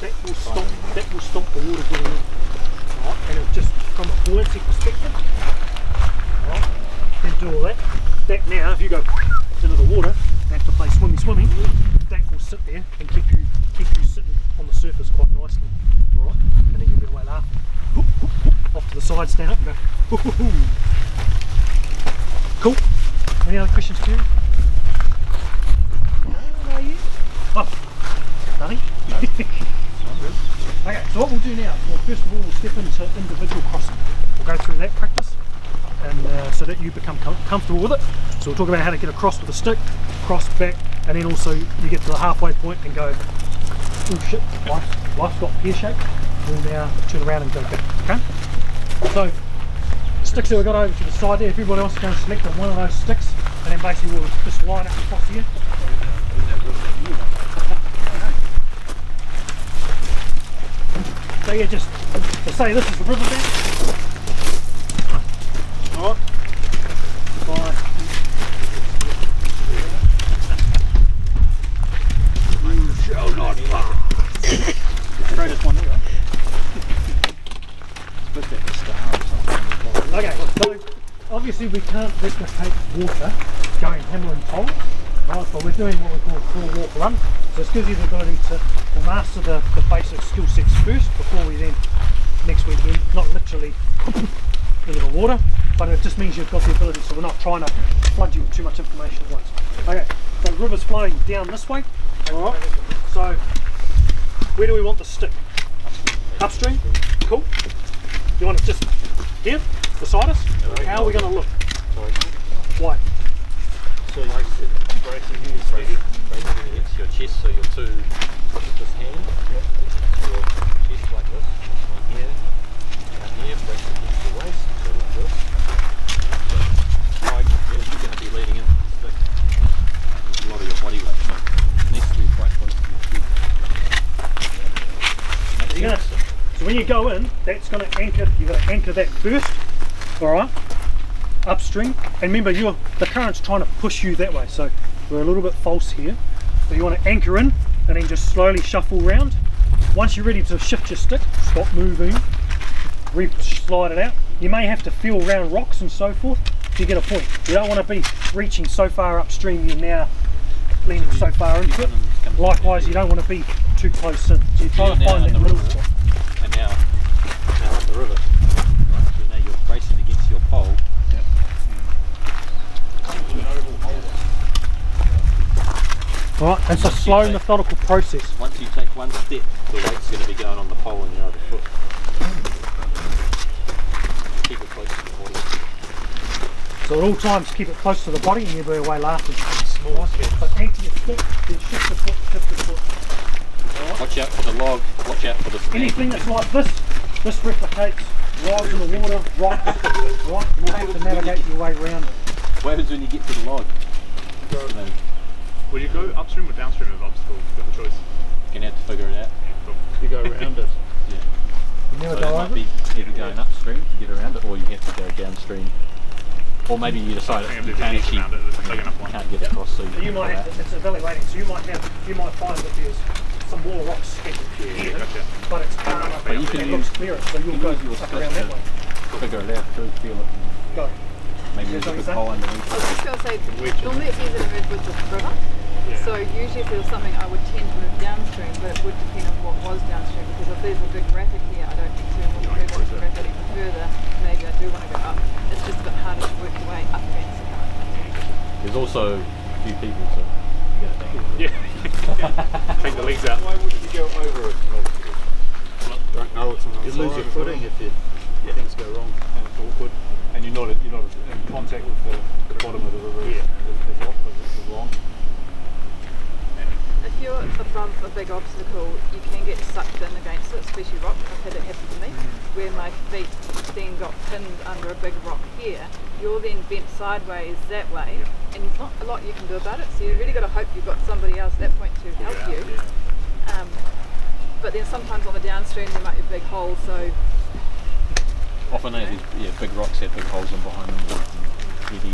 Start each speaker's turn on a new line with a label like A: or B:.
A: that will stop the water getting in. Right? And it'll just from a buoyancy perspective, right? Then do all that. That now, if you go into the water, and have to play swimming, that will sit there and keep you sitting on the surface quite nicely. Right? And then you'll be away laughing. Off to the side, stand up and go. Cool. Any other questions, Kerry? No, you? Oh, nothing? No. Okay, so what we'll do now, well, first of all, we'll step into individual crossing. We'll go through that practice, and so that you become comfortable with it. So we'll talk about how to get across with a stick, cross back, and then also you get to the halfway point and go, oh shit, life's got pear shape. We'll now turn around and go back, okay? So, the sticks that we've got over to the side there, if everyone else is going to select on one of those sticks, and then basically we'll just line up across here. So yeah, just to say this is the riverbed. Alright. You shall not pass. Try this one here. Okay, so obviously we can't replicate water going hammer and tongs, right? But we're doing what we call crawl, walk, run. So this gives you the ability to master the basic skill sets first before we then next weekend, not literally into the water, but it just means you've got the ability, so we're not trying to flood you with too much information at once. Okay, so the river's flowing down this way. Alright, so where do we want the stick? Upstream? Cool. You want it just here, beside us? How are we going to look? Why?
B: So you bracing here, steady. Bracing against your chest, so your two, this hand, your chest like this, one here, and here, brace against your waist, so like this. So, you're going to be leaning into the stick. A lot of your body weight, so it needs to be quite close to your feet.
A: So when you go in, that's going to anchor, you've got to anchor that first, alright, upstream, and remember the current's trying to push you that way, so we're a little bit false here, so you want to anchor in and then just slowly shuffle round. Once you're ready to shift your stick, stop moving, slide it out. You may have to feel around rocks and so forth to get a point. You don't want to be reaching so far upstream you're now leaning so far into it. Likewise, you don't want to be too close in, so you try to find that middle spot.
B: And now on the river, right? So now you're bracing against your pole. Yep.
A: Alright, and so slow methodical process.
B: Once you take one step, the weight's going to be going on the pole in your other foot. Keep it close to the body.
A: So at all times keep it close to the body and you'll be away laughing. Small steps. But anchor your stick, then shift the foot, Right.
B: Watch out for the log, watch out for the snake.
A: Anything that's like this replicates logs in the water, rocks, right? And you'll have to navigate your way around it.
B: What happens when you get to the log?
C: Will you go upstream or downstream of obstacle? You've got the choice.
B: You're going to have to figure it out.
C: You go around it.
B: Yeah.
A: You never
B: So
A: go
B: it might
A: over
B: be either going upstream to get around it, or you have to go downstream. Or maybe you decide you can't actually can't get across, so
A: you might have to, it's evaluating, so you might find that there's some more rocks scattered here, but it's calmer,
B: but you can
A: it looks clearer, so you'll go up around that way.
B: Figure it out too, feel it.
A: Go.
B: Maybe there's a big hole underneath.
D: I was just going to say, normally it's easier to move with the river, so usually if there was something I would tend to move downstream, but it would depend on what was downstream, because if there's a big rapid here, I don't necessarily want to move with the rapid even further, maybe I do want to go up. It's just a bit harder to work your way up against the current.
B: There's also a few people, so
C: take the legs out.
E: Why wouldn't you go over it? Don't know what's on the side. You lose your footing if things go wrong.
C: And it's awkward. And you're not in contact with the bottom of the river as long.
D: If you're above a big obstacle, you can get sucked in against it, especially rock. I've had it happen to me, where my feet then got pinned under a big rock here. You're then bent sideways that way, and there's not a lot you can do about it, so you've really got to hope you've got somebody else at that point to help you. But then sometimes on the downstream there might be big holes, so...
B: often big rocks have big holes in behind them.